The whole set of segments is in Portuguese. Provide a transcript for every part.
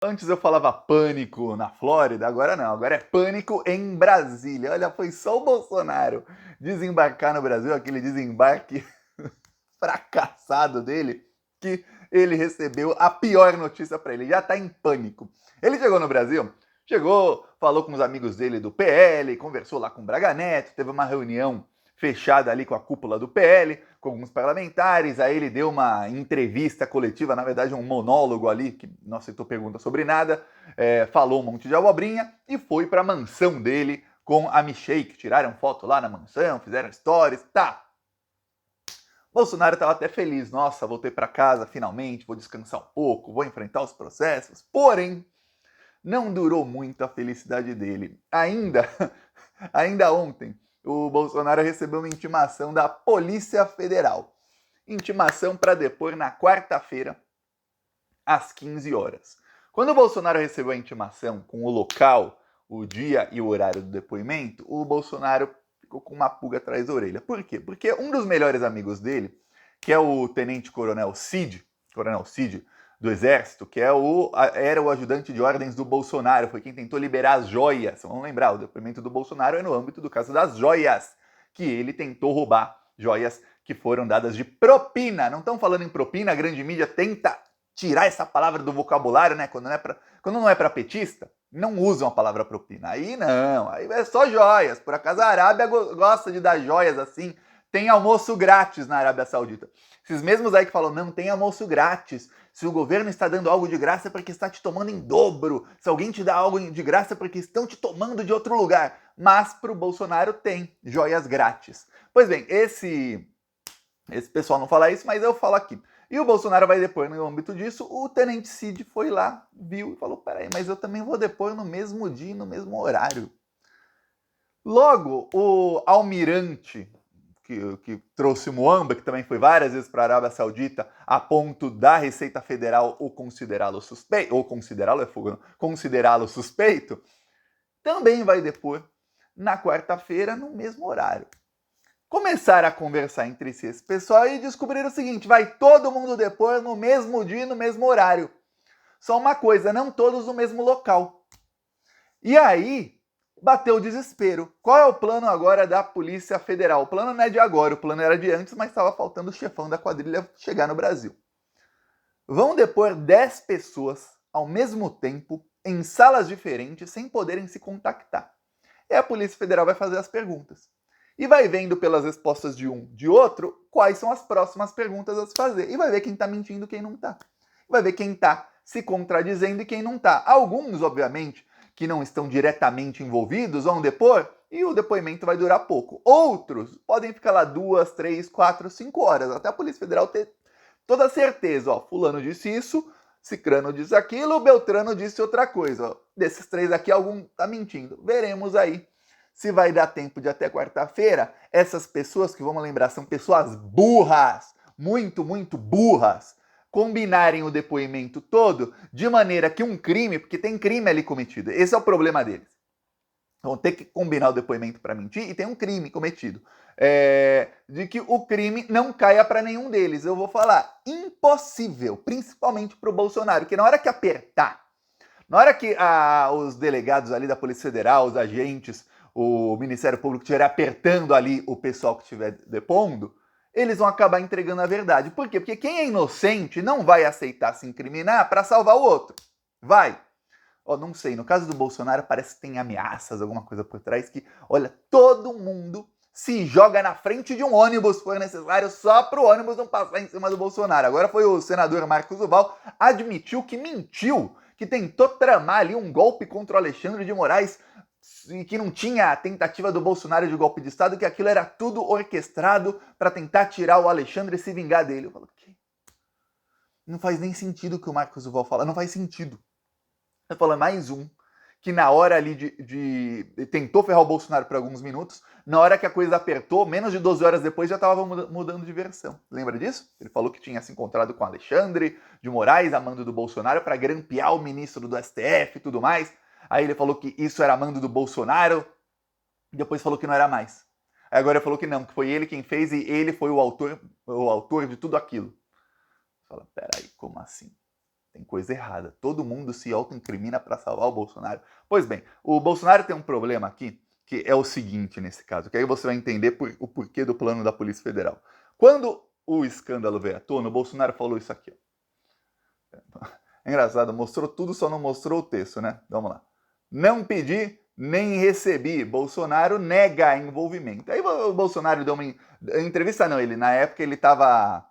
Antes eu falava pânico na Flórida, agora não, agora é pânico em Brasília. Olha, foi só o Bolsonaro desembarcar no Brasil, aquele desembarque fracassado dele, que ele recebeu a pior notícia para ele. Já tá em pânico. Ele chegou no Brasil, chegou, falou com os amigos dele do PL, conversou lá com o Braga Neto, teve uma reunião fechada ali com a cúpula do PL, com alguns parlamentares, aí ele deu uma entrevista coletiva, na verdade um monólogo ali, que não aceitou pergunta sobre nada, falou um monte de abobrinha e foi para a mansão dele com a Michelle, tiraram foto lá na mansão, fizeram stories, tá. Bolsonaro estava até feliz, nossa, voltei para casa finalmente, vou descansar um pouco, vou enfrentar os processos, porém, não durou muito a felicidade dele. Ainda ontem, o Bolsonaro recebeu uma intimação da Polícia Federal. Intimação para depor na quarta-feira, às 15 horas. Quando o Bolsonaro recebeu a intimação com o local, o dia e o horário do depoimento, o Bolsonaro ficou com uma pulga atrás da orelha. Por quê? Porque um dos melhores amigos dele, que é o Tenente Coronel Cid do Exército, que era o ajudante de ordens do Bolsonaro, foi quem tentou liberar as joias. Vamos lembrar, o depoimento do Bolsonaro é no âmbito do caso das joias, que ele tentou roubar joias que foram dadas de propina. Não estão falando em propina, a grande mídia tenta tirar essa palavra do vocabulário, né? Quando não é para petista, não usam a palavra propina. Aí não, aí é só joias. Por acaso a Arábia gosta de dar joias assim. Tem almoço grátis na Arábia Saudita. Esses mesmos aí que falam, não tem almoço grátis. Se o governo está dando algo de graça é porque está te tomando em dobro. Se alguém te dá algo de graça é porque estão te tomando de outro lugar. Mas para o Bolsonaro tem joias grátis. Pois bem, esse pessoal não fala isso, mas eu falo aqui. E o Bolsonaro vai depor no âmbito disso. O Tenente Cid foi lá, viu e falou, peraí, mas eu também vou depor no mesmo dia e no mesmo horário. Logo, o almirante que trouxe o Muamba, que também foi várias vezes para a Arábia Saudita, a ponto da Receita Federal o considerá-lo suspeito, ou considerá-lo é fogo, não, considerá-lo suspeito, também vai depor na quarta-feira, no mesmo horário. Começaram a conversar entre si esse pessoal e descobriram o seguinte, vai todo mundo depor no mesmo dia e no mesmo horário. Só uma coisa, não todos no mesmo local. E aí, bateu o desespero. Qual é o plano agora da Polícia Federal? O plano não é de agora, o plano era de antes, mas estava faltando o chefão da quadrilha chegar no Brasil. Vão depor 10 pessoas ao mesmo tempo, em salas diferentes, sem poderem se contactar. E a Polícia Federal vai fazer as perguntas. E vai vendo pelas respostas de um, de outro, quais são as próximas perguntas a se fazer. E vai ver quem está mentindo e quem não está. Vai ver quem está se contradizendo e quem não está. Alguns, obviamente, que não estão diretamente envolvidos vão depor e o depoimento vai durar pouco. Outros podem ficar lá 2, 3, 4, 5 horas, até a Polícia Federal ter toda a certeza, ó, fulano disse isso, cicrano disse aquilo, beltrano disse outra coisa. Ó. Desses três aqui, algum tá mentindo. Veremos aí se vai dar tempo de até quarta-feira. Essas pessoas, que vamos lembrar, são pessoas burras, muito, muito burras, combinarem o depoimento todo de maneira que um crime, porque tem crime ali cometido, esse é o problema deles. Vão ter que combinar o depoimento para mentir e tem um crime cometido. De que o crime não caia para nenhum deles. Eu vou falar, impossível, principalmente para o Bolsonaro, que na hora que apertar, na hora que os delegados ali da Polícia Federal, os agentes, o Ministério Público estiver apertando ali o pessoal que estiver depondo, eles vão acabar entregando a verdade. Por quê? Porque quem é inocente não vai aceitar se incriminar para salvar o outro. Vai. Oh, não sei, no caso do Bolsonaro parece que tem ameaças, alguma coisa por trás que, olha, todo mundo se joga na frente de um ônibus, se for necessário, só para o ônibus não passar em cima do Bolsonaro. Agora foi o senador Marcos Duval, admitiu que mentiu, que tentou tramar ali um golpe contra o Alexandre de Moraes, e que não tinha a tentativa do Bolsonaro de golpe de Estado, que aquilo era tudo orquestrado para tentar tirar o Alexandre e se vingar dele. Eu falo, que? Não faz nem sentido o que o Marcos Duval fala, não faz sentido. Eu falo, mais um que na hora ali tentou ferrar o Bolsonaro por alguns minutos, na hora que a coisa apertou, menos de 12 horas depois já estava mudando de versão. Lembra disso? Ele falou que tinha se encontrado com Alexandre de Moraes, a mando do Bolsonaro, para grampear o ministro do STF e tudo mais. Aí ele falou que isso era mando do Bolsonaro, e depois falou que não era mais. Aí agora ele falou que não, que foi ele quem fez e ele foi o autor de tudo aquilo. Fala, peraí, como assim? Tem coisa errada. Todo mundo se autoincrimina para salvar o Bolsonaro. Pois bem, o Bolsonaro tem um problema aqui, que é o seguinte nesse caso, que aí você vai entender o porquê do plano da Polícia Federal. Quando o escândalo veio à tona, o Bolsonaro falou isso aqui. É engraçado, mostrou tudo, só não mostrou o texto, né? Vamos lá. Não pedi, nem recebi. Bolsonaro nega envolvimento. Aí o Bolsonaro deu uma entrevista, não, na época ele estava...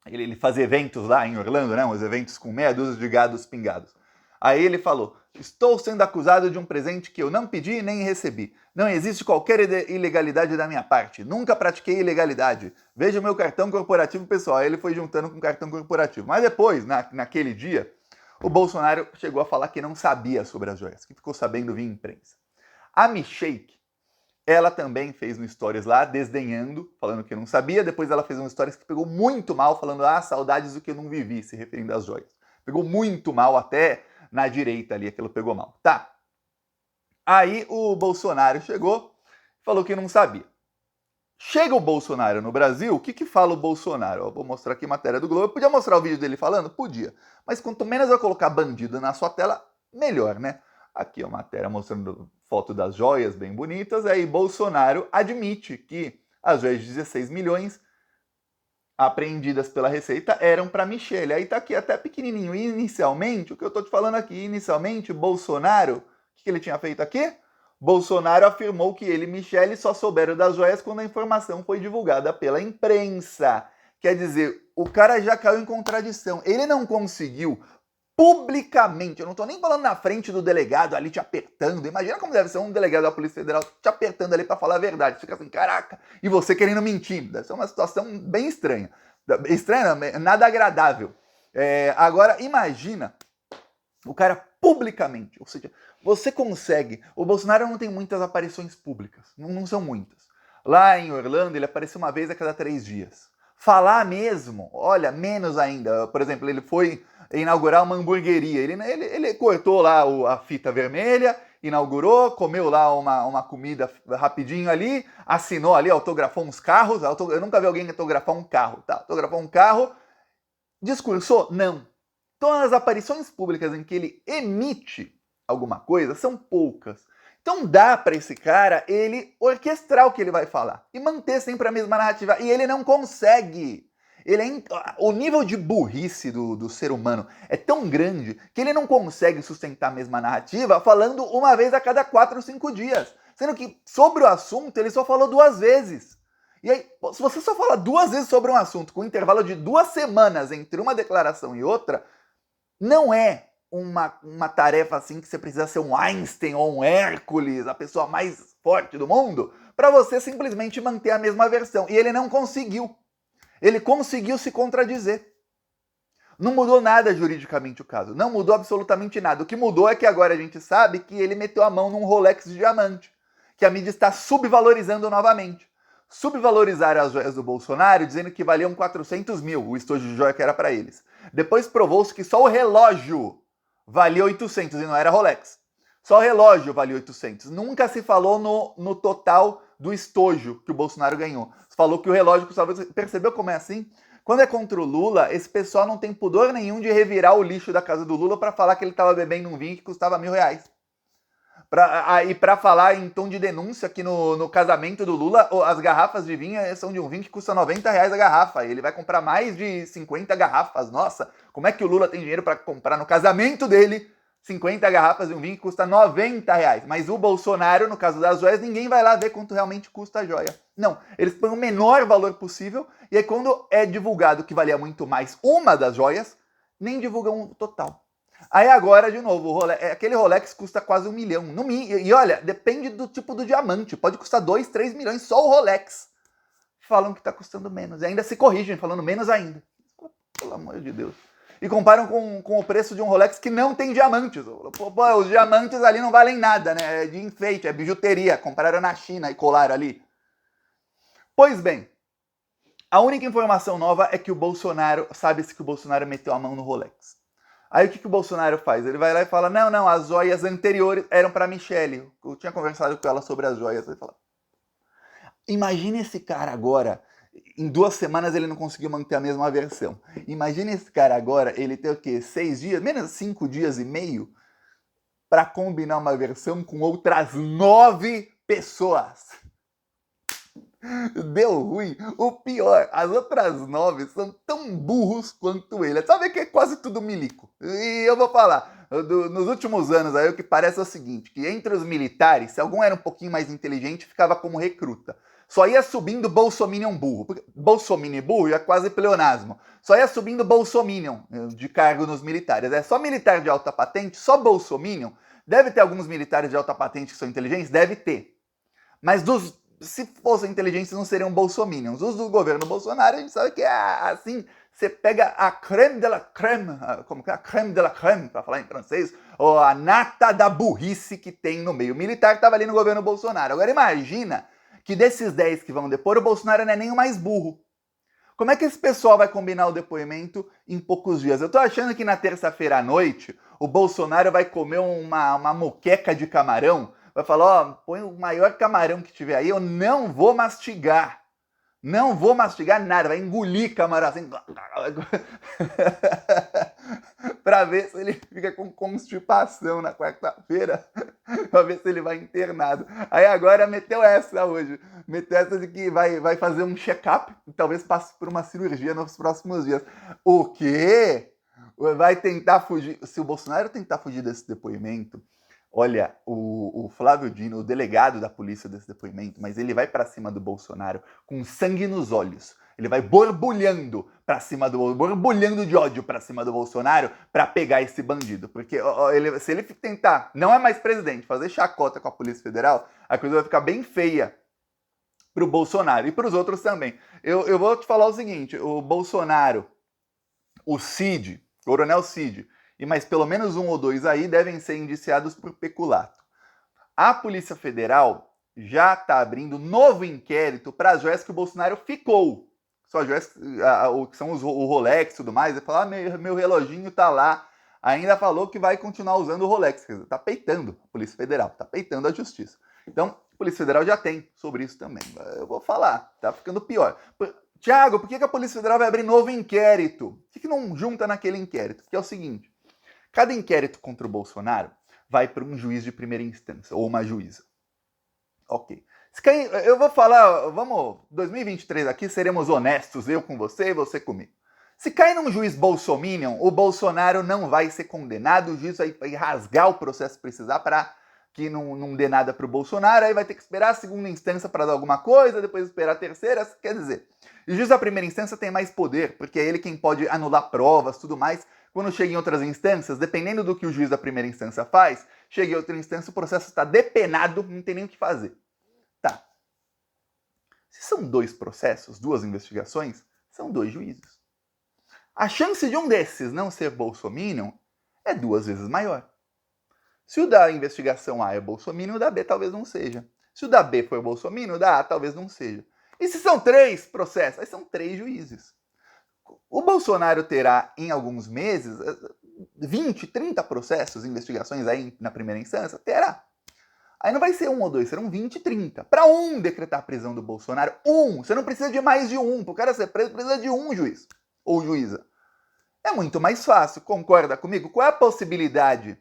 Ele fazia eventos lá em Orlando, né? Uns eventos com meia dúzia de gados pingados. Aí ele falou, estou sendo acusado de um presente que eu não pedi nem recebi. Não existe qualquer ilegalidade da minha parte. Nunca pratiquei ilegalidade. Veja o meu cartão corporativo pessoal. Aí ele foi juntando com o cartão corporativo. Mas depois, naquele dia, o Bolsonaro chegou a falar que não sabia sobre as joias, que ficou sabendo via imprensa. A Michelle, ela também fez um stories lá, desdenhando, falando que não sabia. Depois ela fez um stories que pegou muito mal, falando, saudades do que eu não vivi, se referindo às joias. Pegou muito mal, até na direita ali, aquilo pegou mal. Tá. Aí o Bolsonaro chegou, falou que não sabia. Chega o Bolsonaro no Brasil, o que fala o Bolsonaro? Eu vou mostrar aqui a matéria do Globo. Eu podia mostrar o vídeo dele falando? Podia. Mas quanto menos eu colocar bandido na sua tela, melhor, né? Aqui a matéria mostrando foto das joias bem bonitas. Aí Bolsonaro admite que as joias de 16 milhões apreendidas pela Receita eram para Michelle. Aí tá aqui até pequenininho. E inicialmente, o que eu tô te falando aqui, inicialmente, Bolsonaro, o que ele tinha feito aqui? Bolsonaro afirmou que ele e Michelle só souberam das joias quando a informação foi divulgada pela imprensa. Quer dizer, o cara já caiu em contradição. Ele não conseguiu publicamente, eu não tô nem falando na frente do delegado ali te apertando. Imagina como deve ser um delegado da Polícia Federal te apertando ali para falar a verdade. Fica assim, caraca, e você querendo mentir. Deve ser uma situação bem estranha. Estranha, nada agradável. Agora, imagina o cara publicamente, ou seja, você consegue... O Bolsonaro não tem muitas aparições públicas, não são muitas. Lá em Orlando, ele apareceu uma vez a cada 3 dias. Falar mesmo, olha, menos ainda. Por exemplo, ele foi inaugurar uma hamburgueria. Ele cortou lá a fita vermelha, inaugurou, comeu lá uma comida rapidinho ali, assinou ali, autografou uns carros. Eu nunca vi alguém autografar um carro, tá? Autografou um carro. Discursou? Não. Todas as aparições públicas em que ele emite alguma coisa são poucas. Então dá para esse cara ele orquestrar o que ele vai falar e manter sempre a mesma narrativa. E ele não consegue. O nível de burrice do ser humano é tão grande que ele não consegue sustentar a mesma narrativa falando uma vez a cada 4 ou 5 dias. Sendo que sobre o assunto ele só falou 2 vezes. E aí, se você só fala 2 vezes sobre um assunto com um intervalo de 2 semanas entre uma declaração e outra, não é uma tarefa assim que você precisa ser um Einstein ou um Hércules, a pessoa mais forte do mundo, para você simplesmente manter a mesma versão. E ele não conseguiu. Ele conseguiu se contradizer. Não mudou nada juridicamente o caso. Não mudou absolutamente nada. O que mudou é que agora a gente sabe que ele meteu a mão num Rolex de diamante, que a mídia está subvalorizando novamente. Subvalorizaram as joias do Bolsonaro, dizendo que valiam 400 mil, o estojo de joia que era para eles. Depois provou-se que só o relógio valia 800 e não era Rolex. Só o relógio valia 800. Nunca se falou no total do estojo que o Bolsonaro ganhou. Se falou que o relógio custava... Percebeu como é assim? Quando é contra o Lula, esse pessoal não tem pudor nenhum de revirar o lixo da casa do Lula para falar que ele estava bebendo um vinho que custava R$1.000. E para falar em tom de denúncia que no casamento do Lula, as garrafas de vinho são de um vinho que custa R$90 a garrafa. E ele vai comprar mais de 50 garrafas. Nossa, como é que o Lula tem dinheiro para comprar no casamento dele 50 garrafas de um vinho que custa R$90? Mas o Bolsonaro, no caso das joias, ninguém vai lá ver quanto realmente custa a joia. Não, eles põem o menor valor possível. E aí quando é divulgado que valia muito mais uma das joias, nem divulgam o total. Aí agora, de novo, aquele Rolex custa quase R$1 milhão. E olha, depende do tipo do diamante. Pode custar 2, 3 milhões só o Rolex. Falam que está custando menos. E ainda se corrigem, falando menos ainda. Pelo amor de Deus. E comparam com o preço de um Rolex que não tem diamantes. Os diamantes ali não valem nada, né? É de enfeite, é bijuteria. Compraram na China e colaram ali. Pois bem, a única informação nova é que o Bolsonaro, sabe-se que o Bolsonaro meteu a mão no Rolex. Aí o que o Bolsonaro faz? Ele vai lá e fala, não, as joias anteriores eram para Michelle. Eu tinha conversado com ela sobre as joias. Ele fala, imagina esse cara agora Em 2 semanas ele não conseguiu manter a mesma versão. Imagina esse cara agora, ele tem o quê? 6 dias, menos 5 dias e meio, para combinar uma versão com outras 9 pessoas. Deu ruim. O pior, as outras 9 são tão burros quanto ele. Sabe que é quase tudo milico. E eu vou falar, nos últimos anos aí o que parece é o seguinte, que entre os militares, se algum era um pouquinho mais inteligente, ficava como recruta. Só ia subindo bolsominion burro. Bolsominion burro é quase pleonasmo. Só ia subindo bolsominion de cargo nos militares. É só militar de alta patente, só bolsominion. Deve ter alguns militares de alta patente que são inteligentes? Deve ter. Mas se fossem inteligentes, não seriam bolsominions. Os do governo Bolsonaro, a gente sabe que é assim, você pega a creme de la creme, como que é? A creme de la creme, para falar em francês, ou a nata da burrice que tem no meio militar que estava ali no governo Bolsonaro. Agora imagina que desses 10 que vão depor, o Bolsonaro não é nem o mais burro. Como é que esse pessoal vai combinar o depoimento em poucos dias? Eu tô achando que na terça-feira à noite, o Bolsonaro vai comer uma moqueca de camarão, vai falar, ó, põe o maior camarão que tiver aí, eu não vou mastigar. Não vou mastigar nada, vai engolir camarão assim. Pra ver se ele fica com constipação na quarta-feira, pra ver se ele vai internado. Aí agora meteu essa hoje, meteu essa de que vai fazer um check-up, talvez passe por uma cirurgia nos próximos dias. O quê? Vai tentar fugir. Se o Bolsonaro tentar fugir desse depoimento, olha, o Flávio Dino, o delegado da polícia desse depoimento, mas ele vai para cima do Bolsonaro com sangue nos olhos. Ele vai borbulhando para cima borbulhando de ódio para cima do Bolsonaro para pegar esse bandido. Porque se ele tentar, não é mais presidente, fazer chacota com a Polícia Federal, a coisa vai ficar bem feia pro Bolsonaro e pros outros também. Eu vou te falar o seguinte, o Bolsonaro, o Cid, Coronel Cid, e mais pelo menos um ou dois aí devem ser indiciados por peculato. A Polícia Federal já está abrindo novo inquérito para as joias que o Bolsonaro ficou. Só joias que são o Rolex e tudo mais. Ele fala, meu reloginho tá lá. Ainda falou que vai continuar usando o Rolex. Quer dizer, tá peitando a Polícia Federal, tá peitando a Justiça. Então, a Polícia Federal já tem sobre isso também. Eu vou falar, tá ficando pior. Tiago, por que a Polícia Federal vai abrir novo inquérito? Por que não junta naquele inquérito? Porque é o seguinte, cada inquérito contra o Bolsonaro vai para um juiz de primeira instância, ou uma juíza. Ok. Eu vou falar, 2023 aqui, seremos honestos, eu com você e você comigo. Se cair num juiz bolsominion, o Bolsonaro não vai ser condenado, o juiz vai rasgar o processo se precisar para que não dê nada para o Bolsonaro, aí vai ter que esperar a segunda instância para dar alguma coisa, depois esperar a terceira, quer dizer, o juiz da primeira instância tem mais poder, porque é ele quem pode anular provas, tudo mais. Quando chega em outras instâncias, dependendo do que o juiz da primeira instância faz, chega em outra instância, o processo está depenado, não tem nem o que fazer. Tá. Se são 2 processos, 2 investigações, são 2 juízes. A chance de um desses não ser bolsominion é 2 vezes maior. Se o da investigação A é bolsominion, o da B talvez não seja. Se o da B for bolsominion, o da A talvez não seja. E se são 3 processos? Aí são 3 juízes. O Bolsonaro terá, em alguns meses, 20, 30 processos, investigações aí na primeira instância? Terá. Aí não vai ser 1 ou 2, serão 20, 30. Para decretar a prisão do Bolsonaro, você não precisa de mais de 1. Para o cara ser preso, precisa de 1 juiz ou juíza. É muito mais fácil, concorda comigo? Qual é a possibilidade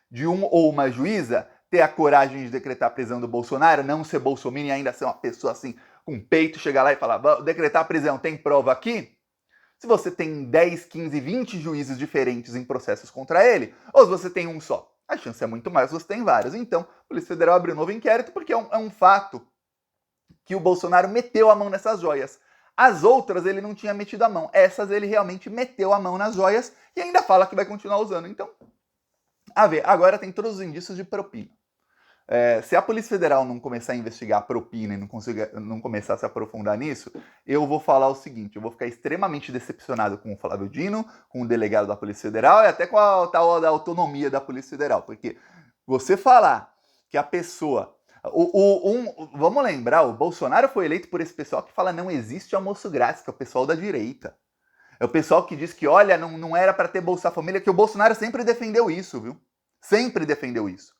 de ou uma juíza ter a coragem de decretar a prisão do Bolsonaro, não ser bolsominion e ainda ser uma pessoa assim, com peito, chegar lá e falar, decretar a prisão, tem prova aqui? Se você tem 10, 15, 20 juízes diferentes em processos contra ele, ou se você tem um só. A chance é muito mais se você tem vários. Então, a Polícia Federal abriu um novo inquérito porque é um fato que o Bolsonaro meteu a mão nessas joias. As outras ele não tinha metido a mão. Essas ele realmente meteu a mão nas joias e ainda fala que vai continuar usando. Então, a ver, agora tem todos os indícios de propina. Se a Polícia Federal não começar a investigar a propina e não começar a se aprofundar nisso, eu vou falar o seguinte, eu vou ficar extremamente decepcionado com o Flávio Dino, com o delegado da Polícia Federal e até com a tal da autonomia da Polícia Federal, porque você falar que a pessoa... vamos lembrar, o Bolsonaro foi eleito por esse pessoal que fala não existe almoço grátis, que é o pessoal da direita. É o pessoal que diz que, olha, não era para ter Bolsa Família, que o Bolsonaro sempre defendeu isso, viu? Sempre defendeu isso.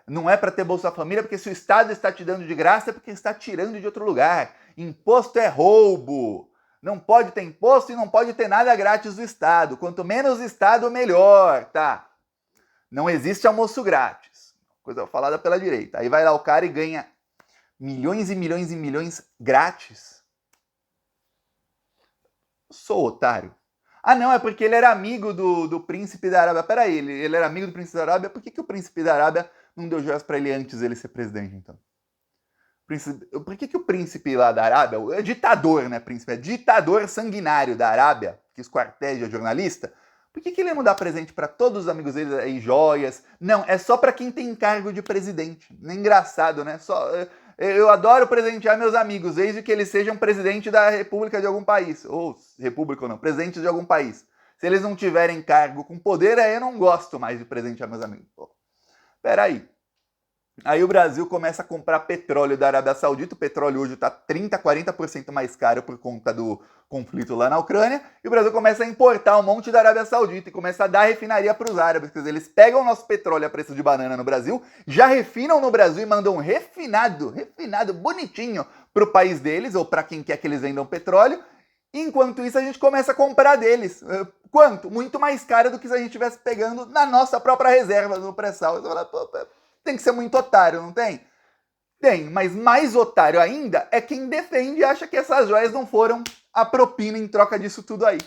Não é para ter Bolsa Família, porque se o Estado está te dando de graça é porque está tirando de outro lugar. Imposto é roubo. Não pode ter imposto e não pode ter nada grátis do Estado. Quanto menos Estado, melhor, tá? Não existe almoço grátis. Coisa falada pela direita. Aí vai lá o cara e ganha milhões e milhões e milhões grátis. Sou otário. Ah, não, é porque ele era amigo do príncipe da Arábia. Peraí, ele era amigo do príncipe da Arábia? Por que o príncipe da Arábia não deu joias pra ele antes dele ser presidente, então? Por que o príncipe lá da Arábia, é ditador, né, príncipe? É ditador sanguinário da Arábia, que esquarteja jornalista. Por que ele ia mandar presente para todos os amigos dele aí, joias? Não, é só para quem tem cargo de presidente. É engraçado, né? Eu adoro presentear meus amigos, desde que eles sejam presidente da república de algum país. Ou república ou não, presidentes de algum país. Se eles não tiverem cargo com poder, aí eu não gosto mais de presentear meus amigos. Pô, peraí. Aí o Brasil começa a comprar petróleo da Arábia Saudita. O petróleo hoje está 30%, 40% mais caro por conta do conflito lá na Ucrânia. E o Brasil começa a importar um monte da Arábia Saudita e começa a dar refinaria para os árabes. Quer dizer, eles pegam o nosso petróleo a preço de banana no Brasil, já refinam no Brasil e mandam refinado, bonitinho, para o país deles, ou para quem quer que eles vendam petróleo. Enquanto isso, a gente começa a comprar deles. Quanto? Muito mais caro do que se a gente estivesse pegando na nossa própria reserva no pré-sal. Você fala, pô, tem que ser muito otário, não tem? Tem, mas mais otário ainda é quem defende e acha que essas joias não foram a propina em troca disso tudo aí.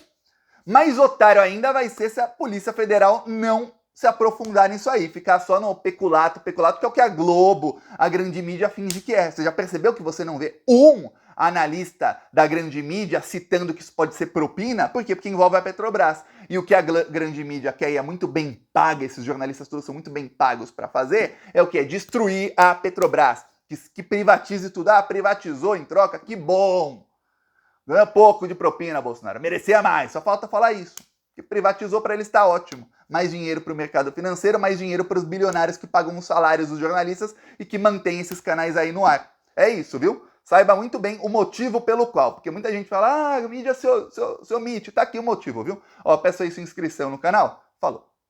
Mais otário ainda vai ser se a Polícia Federal não se aprofundar nisso aí, ficar só no peculato, que é o que a Globo, a grande mídia, finge que é. Você já percebeu que você não vê um analista da grande mídia citando que isso pode ser propina? Por quê? Porque envolve a Petrobras. E o que a grande mídia quer e é muito bem paga, esses jornalistas todos são muito bem pagos para fazer, é o que? É destruir a Petrobras. Que privatize tudo. Ah, privatizou em troca? Que bom! Ganha pouco de propina, Bolsonaro. Merecia mais, só falta falar isso. Que privatizou para ele está ótimo. Mais dinheiro para o mercado financeiro, mais dinheiro para os bilionários que pagam os salários dos jornalistas e que mantêm esses canais aí no ar. É isso, viu? Saiba muito bem o motivo pelo qual. Porque muita gente fala, mídia se omite. Tá aqui o motivo, viu? Ó, peço aí sua inscrição no canal. Falou.